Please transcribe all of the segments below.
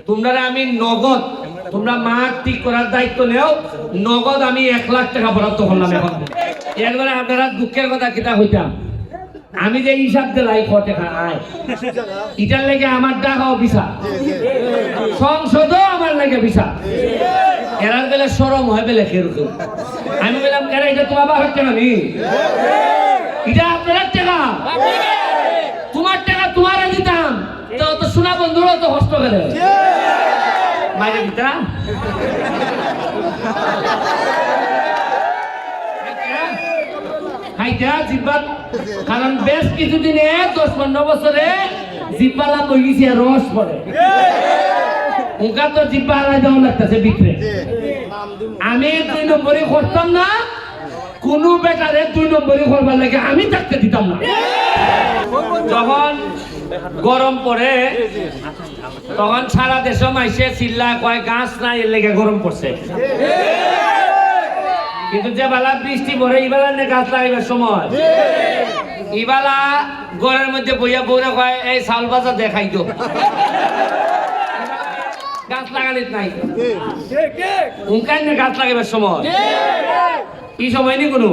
তোমরা আমি নগদ, তোমরা মাঠ ঠিক করার দায়িত্ব নেও, নগদ আমি 1 লাখ টাকা বরাদ্দ করলাম। এখন একবারে আপনারা দুঃখের কথা কিতা হইতাম, আমি যে হিসাব দিলাই কত টাকা আয়, এটার লেগে আমার টাকাও বিছা, সংসদও আমার লেগে বিছা। এরার বেলা সরম হয় বেলে খেরুকে আমি বললাম এরা এটা তোমার বাবার টাকা নি, এটা আপনার টাকা, তোমার টাকা তোমার দিতাম তো শোনা বন্ধুরা তো কষ্ট করে মাইরে দিতা। কারণ বেশ কিছুদিনে 10-15 বছরে জিব্বালা বই গেছে রস পড়ে, ওকা তো জিব্বা হারাই দেওয়া লাগতেছে বিক্রে। আমি 2 নম্বরই করতাম না, কোন বেটারে 2 নম্বরই করবার লাগে আমি থাকতে দিতাম না। যখন গরম পড়ে তখন সারা দেশে মাইসে চিল্লা কয় গাছ নাই, এর লেগে গরম পড়ছে। কিন্তু যে বেলা বৃষ্টি পড়ে ইবেলা গাছ লাগাইবার সময়, ইবেলা ঘরের মধ্যে বইয়া বউরে কয় এই চাউল বাজা দেখাই তো, গাছ লাগানিত নাই গাছ লাগাইবার সময়। এই সময় নি কোনো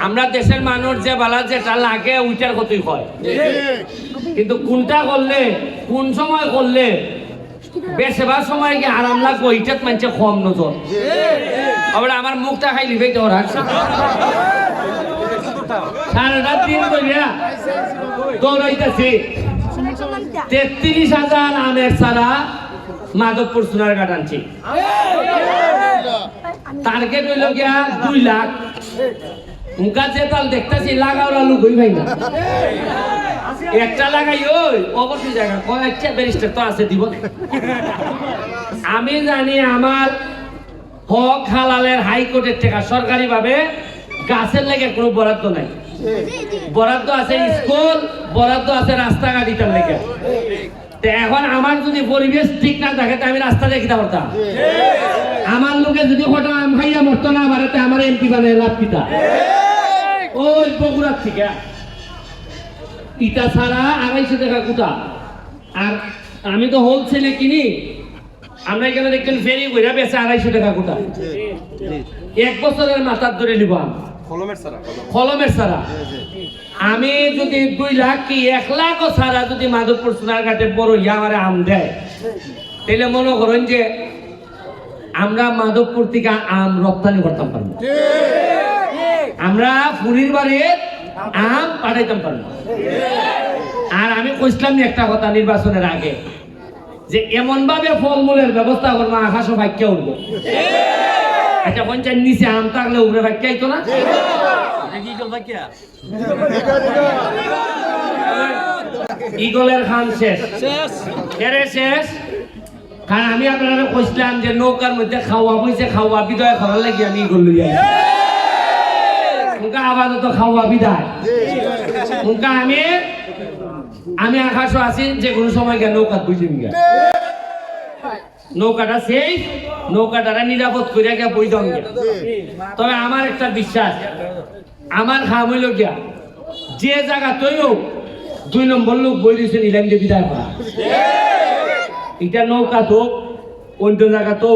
আমরা দেশের মানুষ যে বেলা যেটা লাগে ওইটার কতই হয়, কিন্তু কোনটা করলে কোন সময় করলে বেশিরভাগ সময় কি আরাম লাগবে ওইটাত মানছে কম নজর। আবার আমার মুখটা খাই লিখে দেওয়ার সারাটা দিন করিয়া দৌড়াইতেছি 33,000 আমের সারা মাধবপুর সোনার ঘাট আনছি। টার্গেট হইল গিয়া 2 লাখ। উনকা যে তাল দেখতেছি লাগাওরা লুক হই ভাই না, একটা লাগাই ওই অবশ্যই জায়গা কয় আচ্ছা ব্যারিস্টার তো আছে দিব। আমি জানি আমার হক হালালের হাইকোর্টের টাকা সরকারি ভাবে গাছের লেগে কোনো বরাদ্দ নাই, বরাদ্দ আছে স্কুল, বরাদ্দ আছে রাস্তাঘাট ইটার লেগে। এখন আমার যদি পরিবেশ ঠিক না থাকে আমি রাস্তা দেখিতে পারতাম, আমার লোকে যদি কটা আম খাইয়া মরতো না বাড়াতে আমার এমপি বানায় লাভ কিতা। ওই বগুড়ার থেকে ইটা ছাড়া 250 টাকা কুটা, আর আমি তো হোলসেলে কিনি। আমরা এখানে দেখবেন ফেরি কইরা বেচে 250 টাকা কুটা, 1 বছরের মাথার ধরে নিব কলমের ছাড়া। আমি যদি 2 লাখ কি 1 লাখও ছাড়া যদি মাধবপুর সোনার ঘাটে বড় আমার আম দেয়, তাহলে মনে করেন যে আমরা মাধবপুর থেকে আম রপ্তানি করতাম পারবো, আমরা পুরীর বাড়ির আম পাঠাইতাম পারবো। আর আমি কইছিলাম একটা কথা নির্বাচনের আগে যে এমন ভাবে ফলমূলের ব্যবস্থা করবো আকাশও ভাগ্যে উঠবো। আচ্ছা পঞ্চায়েত নিচে আম থাকলে উপরে ভাগ্যে আইতো না, ইগলের খান শেষ শেষ। কারণ আমি আপনারা কইছিলাম যে নৌকার মধ্যে খাওয়া বইছে, খাওয়া বিদায় করার লাগি আমি ইগল লই আই আপাতত খাওয়া বিদায় আমি আকাশও আছি যে কোনো সময় গিয়ে নৌকা বুঝিম গিয়া নৌকাটা সেই নৌকাটা নিরাপদ করে গিয়া বই দাম গিয়া। তবে আমার একটা বিশ্বাস, আমার খাম হইল গিয়া যে জায়গা তৈও 2 নম্বর লোক বই দিয়েছে নিলাম যে বিদায় করা, এটা নৌকা তো অন্য জায়গা তো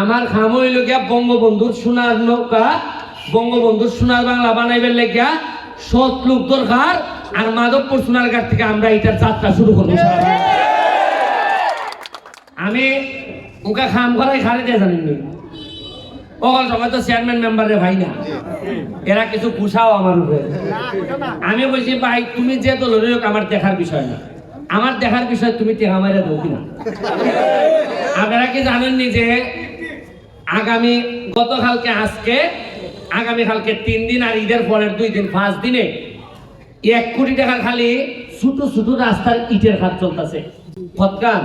আমার খাম হইল গিয়া বঙ্গবন্ধুর সোনার নৌকা, বঙ্গবন্ধুর সোনার বাংলা বানাইবার লেগিয়া 7 লোক দরকার। আর মাধবপুর সোনার ঘাট থেকে আমরা এটার যাত্রা শুরু করবো। আমি ওকে খাম করাই খালি দিয়ে জানিনি, ওখান সময় তো চেয়ারম্যান মেম্বারের ভাই না, এরা কিছু পুষাও আমার উপরে। আমি বলছি ভাই তুমি যে দলের হোক আমার দেখার বিষয় না, আমার দেখার বিষয় তুমি টেকা মারে দেবো কিনা। আপনারা কি জানেননি যে আগামী গতকালকে আজকে আগামীকালকে 3 দিন আর ঈদের পরের 2 দিন 5 দিনে 1 কোটি টাকা খালি ছোট ছোট রাস্তার ইটের কাজ চলতেছে। ফতকান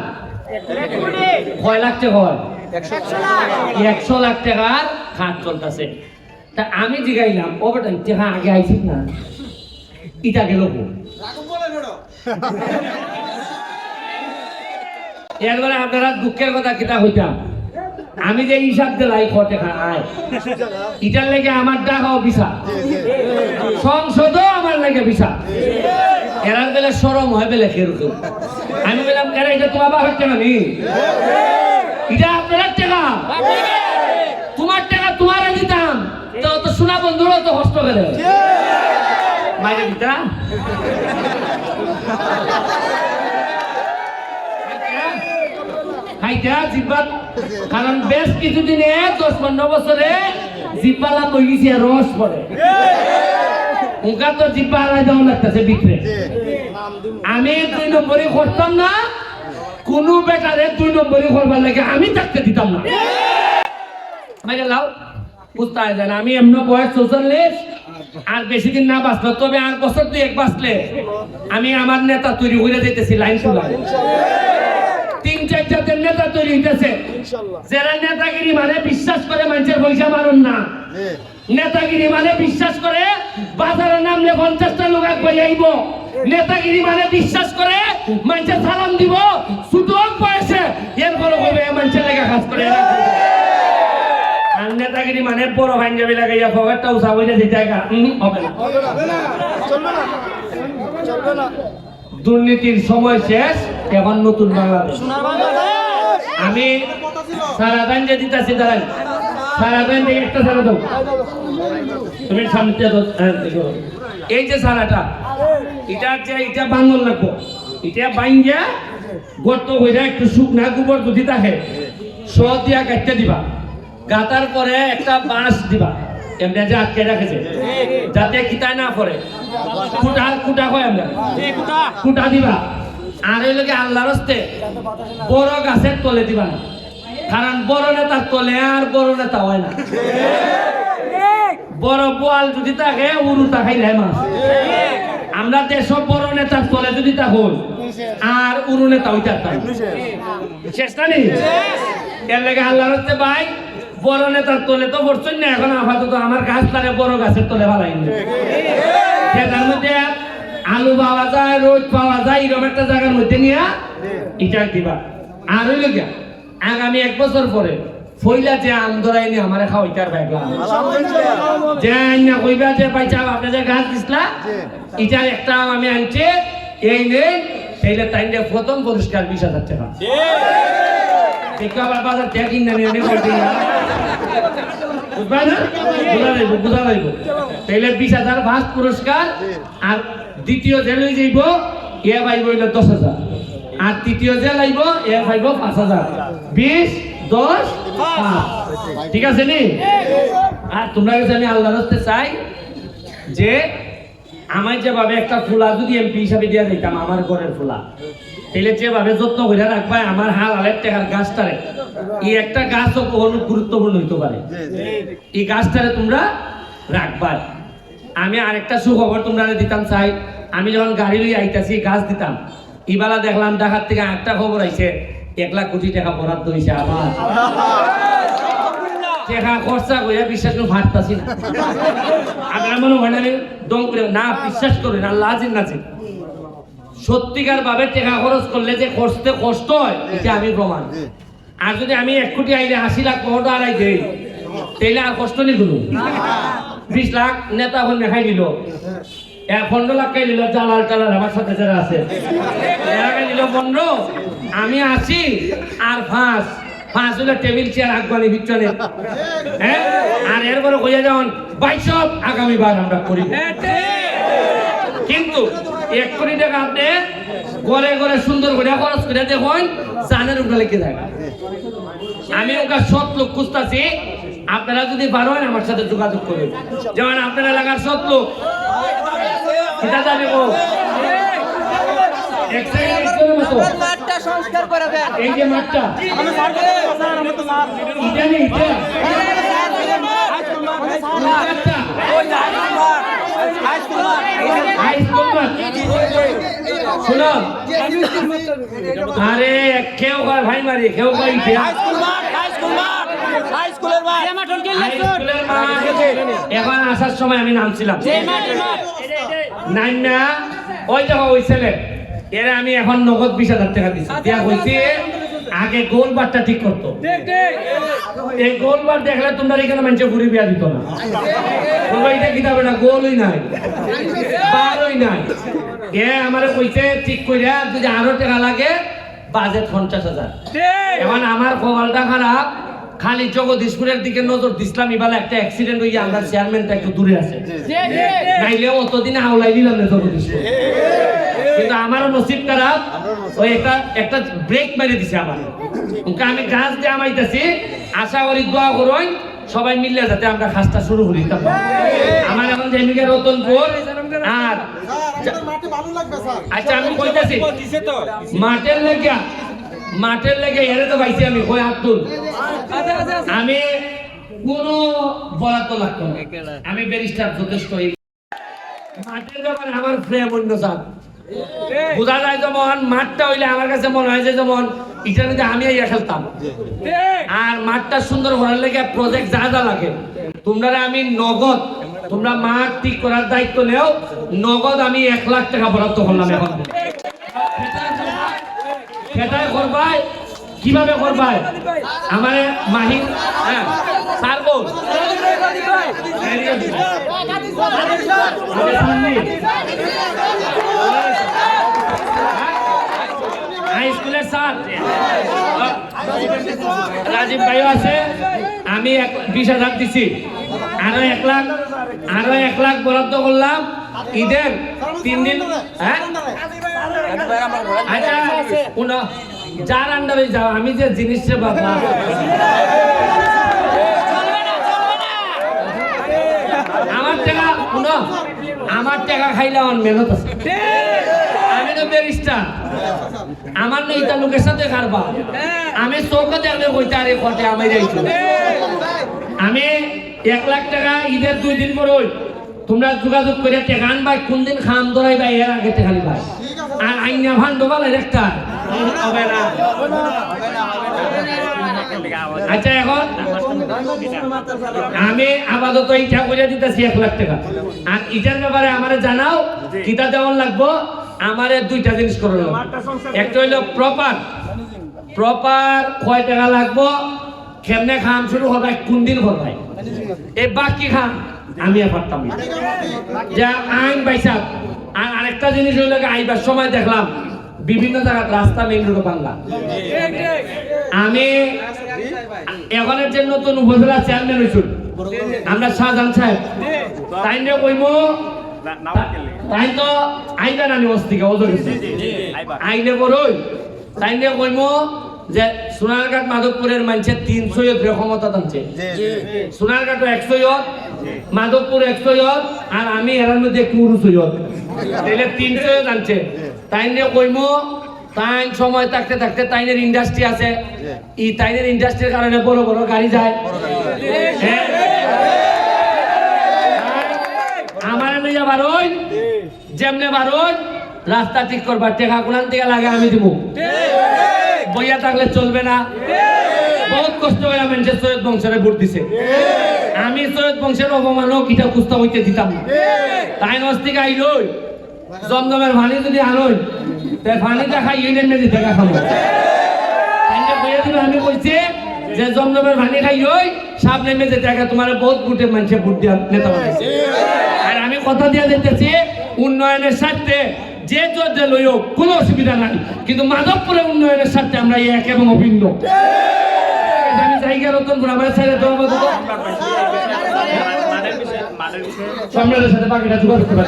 কয় লাখ টাকা হয়? 100 লাখ টাকার কাজ চলতেছে। তা আমি জিগাইলাম ও বেটা টাকা আগে আইছিস না, ইটা গেল একবারে আপনারা দুঃখের কথা কিতা হইতাম, আমি যে হিসাব দিলাই কত টাকা আয়, এটার লেগে আমার টাকাও বিছা, সংসদও আমার লেগে বিছা। এরার বেলা সরম হয় বেলে খেরুকে আমি বললাম কেন এটা তোমার বাবার টাকা নি এটা আপনার টাকা তোমার টাকা তোমারে দিতাম তো শোনা বন্ধুরা তো কষ্ট করে মাইরে দিতা খাইতা জিব্বা কারণ বেশ কিছুদিনে 10-15 বছরে জিব্বালা বই গেছে রস পড়ে ওকা তো জিব্বা আলাই দেওয়া লাগতেছে বিক্রে আমি 2 নম্বরে করতাম না কোনো বেটারে 2 নম্বরে করবার লাগে আমি থাকতে দিতাম না মাইরে লাও বুঝতে হয় না আমি এমন বয়স 44 আর বেশি দিন না বাঁচলো তবে আর বছর 2-1 বাঁচলে আমি আমার নেতা তৈরি করে দিতেছি লাইন টু লাইন 3-4 জাতের নেতা তৈরি হইতেছে যারা নেতাগিরি মানে বিশ্বাস করে মানুষের পয়সা মারুন না নেতাগিরি মানে বিশ্বাস করে বাজারে নামলে 50টা লোক একবার আইব নেতাগিরি মানে বিশ্বাস করে মানুষের সালাম দিব ছোট বয়সে এরপরে কইবে মানুষের লেখা কাজ করে আর নেতাগিরি মানে বড় ভাঙ্গাবি লাগাইয়া পকেটটা উঠা হইলে দিতে হবে না চলবে না দুর্নীতির সময় শেষ এখন নতুন বাংলাদেশ আমি সারাদিন যে দিতেছি দাঁড়াই সারাদিন একটা সারা দাও তুমি সামনে এই যে সারাটা এটা বাঙল লাগবো এটা বাইঙ্গা গর্ত হইয়া একটু শুকনা গোবর যদি থাকে সদ দিয়া কাটতে দিবা গাতার পরে একটা বাঁশ দিবা এমনি যে আটকে রাখেছে যাতে কিতায় না পড়ে কুটা হয় আমরা কুটা দিবা আর ওই লোকে আল্লাহর হস্তে বড় গাছের তলে দিবা না কারণ বড় নেতার তলে আর বড় নেতা হয় না বড় বোয়াল যদি থাকে উরুটা খাইলে মাছ আমরা দেশব বড় নেতার তলে যদি তা হল আর উরু নেতা হইতে চেষ্টা নেই এর লেগে আল্লাহর হস্তে ভাই বড় নেতার তলে তো পড়ছেন না এখন আপাতত আমার গাছ তারে বড় গাছের তলে ভালাই সেটার মধ্যে আলু পাওয়া যায় রোজ পাওয়া যায় এরকম একটা জায়গার মধ্যে নিয়ে এটা দিবা আর হইল গিয়া আগামী 1 বছর পরে ফইলা যে আমদরাই নিয়ে আমার খাওয়াইতার ভাগলা যে আইনা কইবা যে পাইছা আপনি যে গাছ দিছলা এটার একটা আমি আনছে এই নেই সেইলে তাইলে প্রথম পুরস্কার 20,000 টাকা আবার বাজার থেকে কিনে নিয়ে করতে বুঝবা না বুঝা যাইব তাইলে 20,000 ফার্স্ট পুরস্কার আর দ্বিতীয় যে লই যাইব এ পাইব 10,000 আর তৃতীয় যে লাইব এ পাইব 5,000 20 10 5 ঠিক আছে নি আর তোমরা কাছে আমি আল্লাহর হস্তে চাই যে আমার যেভাবে একটা ফুলা যদি এমপি হিসাবে দিয়া যাইতাম আমার ঘরের ফুলা তাহলে যেভাবে যত্ন করে রাখবা আমার হালালের টাকার গাছটারে এই একটা গাছও বহুত গুরুত্বপূর্ণ হইতে পারে এই গাছটারে তোমরা রাখবা আমি আরেকটা সুখবর তোমরা দিতাম চাই আমি যখন গাড়ি লই আইতাছি গাছ দিতাম ইবালা দেখলাম ঢাকার থেকে একটা খবর আইছে 1 লাখ কোটি টাকা বরাদ্দ হইছে আবার টাকা খরচা কইরা বিশ্বাস করে ফাটতাছি না আপনারা মনে হয় না দম করে না বিশ্বাস করেন আল্লাহ জিন্নাতে সত্যিকার ভাবে টাকা খরচ করলে যে করতে কষ্ট হয় এটা আমি প্রমাণ আর যদি আমি 1 কোটি আইলে 80 লাখ টাকা আড়াই দেই তাইলে আর কষ্ট নেই কোনো 20 লাখ নেতা হন দেখাই দিল 15 লাখ খাই দিল জালাল টালাল আমার সাথে যারা আছে এরা খাই দিল 15 আমি 80 আর 5 হলো টেবিল চেয়ার আগুয়ানি ভিতরে হ্যাঁ আর এরপরে কইয়া যান 22 আগামীবার আমরা করি কিন্তু 1 কোটি টাকা আপনি ঘরে ঘরে সুন্দর করে খরচ করে দেখুন জানের উপরে লিখে যায় আমি ওটা 7 লোক খুঁজতাছি আপনারা যদি পারেন আমার সাথে যোগাযোগ করুন যেমন আপনার এলাকার 7 লোক কিটা যাবে গো মাঠটা সংস্কার করে দেন এই যে মাঠটা আমি স্যার এটা নেই শুনো আরে কেউ ভাই মারি কেউ ভাই এখন আসার সময় আমি নামছিলাম নাই না ওই দেখো ওই ছেলে এরা আমি এখন নগদ 20,000 টাকা দিচ্ছি দেয়া হয়েছে আগে গোলবারটা ঠিক করতো এই গোলবার দেখলে তোমরা এখানে মানুষ ঘুরে বিয়া দিত না এটা কিতাবে না গোলই নাই বারই নাই এ আমারে কইছে ঠিক কইরা যদি আরো টাকা লাগে বাজেট 50,000। এখন আমার কপালটা খারাপ, খালি জগদীশপুরের দিকে নজর দিছিলাম, এবার একটা অ্যাক্সিডেন্ট হইয়া আমরা চেয়ারম্যানটা একটু দূরে আছে, নাইলে অতদিন আওলাই দিলাম না জগদীশপুর। কিন্তু আমারও নসিব খারাপ, ওই একটা ব্রেক মেরে দিছে আমার। আমি গাছ দিয়ে আমাইতেছি, আশা করি দোয়া করুন সবাই মিললে যাতে আমরা কাজটা শুরু করি। আমার এখন জেমিকে রতনপুর আর আচ্ছা আমি কইতাছি মাঠের লেগে এরে তো পাইছি আমি কই আব্দুল, আমি কোনো বরাদ্দ লাগতো না, আমি ব্যারিস্টার যথেষ্ট। মাঠের ব্যাপারে আমার প্রেম অন্য সাথ বোঝা যায়, যেমন মাঠটা হইলে আমার কাছে মনে হয় যে যেমন এটার মধ্যে আমি খেলতাম। আর মাঠটা সুন্দর করার লেগে প্রজেক্ট যা যা লাগে তোমরা আমি নগদ, তোমরা মাঠ ঠিক করার দায়িত্ব নেও, নগদ আমি 1 লাখ টাকা বরাদ্দ করলাম। এখন সেটাই করবাই, কিভাবে করবাই আমার মাহিন সারবো হাই স্কুলের স্যার রাজীব ভাইও আছে, আমি 20,000 দিছি, আরো 1 লাখ বরাদ্দ করলাম ঈদের 3 দিন। হ্যাঁ আচ্ছা যার আন্ডারে যাও, আমি যে জিনিসটা বাবা আমার টাকা খাইলে আমার মেহনত আছে, আমি তো ব্যারিস্টার, আমার নইতা লোকের সাথে খারবা, আমি চৌকে দেখলে কইতে আরে কটে আমি যাইছো। আমি 1 লাখ টাকা ঈদের 2 দিন পর তোমরা যোগাযোগ করে টাকা আনবাই, কোন দিন খাম ধরাই ভাই এর আগে টাকা নিবাই। আর আইনা ভান্ড বলে একটা হবে না। আচ্ছা এখন আমি আপাতত ইটা করে দিতেছি 1 লাখ টাকা। আর ইটার ব্যাপারে আমারে জানাও কিটা দেওয়ান লাগবো। আমারে 2টা জিনিস করে লাগবো, একটা হইলো প্রপার কয় টাকা লাগবো, কেমনে খাম শুরু হবে, কোন দিন হবে, এই বাকি খাম আমি পারতাম যা আইন বাইসাব। আর আরেকটা জিনিস হইলো আইবার সময় দেখলাম বিভিন্ন জায়গায় রাস্তা মেইন রোড বাংলা। আমি এখনের যে নতুন উপজেলা চেয়ারম্যান হয়েছিল আমরা শাহজাহান সাহেব, তাই নিয়ে কইমো তাই তো আইবা নানি অস্তিকা ওজোর আইনে করই, তাই নিয়ে কইমো যে সোনারঘাট মাধবপুরের মানুষের 300 ক্ষমতা টানছে, সোনারঘাট 100, মাধবপুর 100, আর আমি এর মধ্যে একটু উরুস তাইলে 300 টানছে। তাই নিয়ে কইমো তাই সময় থাকতে থাকতে তাইনের ইন্ডাস্ট্রি আছে, এই তাইনের ইন্ডাস্ট্রির কারণে বড় বড় গাড়ি যায়। আমার লইয়া বারোই যেমনে বারোই রাস্তা ঠিক করবার টাকা কোন থেকে লাগে আমি দিব, বইয়া থাকলে চলবে না। বহুত কষ্ট করে মানুষের সৈয়দ বংশের ভোট দিছে, আমি সৈয়দ বংশের অপমানক এটা কুস্তা হইতে দিতাম না। তাই নস্তিক আইলই জমজমের পানি যদি আনই তাই পানিটা খাই ইউনিয়ন মেজি দেখা খাবো। আমি কইছি যে জমজমের পানি খাই ওই সামনে মেজে দেখা তোমার বহুত ভোটে মানুষে ভোট দিয়া নেতা বানাইছে। আর আমি কথা দিয়ে দিতেছি উন্নয়নের স্বার্থে যে যে লইও কোনো অসুবিধা নাই, কিন্তু মাধবপুরের উন্নয়নের স্বার্থে আমরা এক এবং অভিন্ন। আমি জায়গা রতনপুর আমার ছেড়ে দেওয়া সম্রাটের সাথে বাকিটা যোগাযোগ করবে।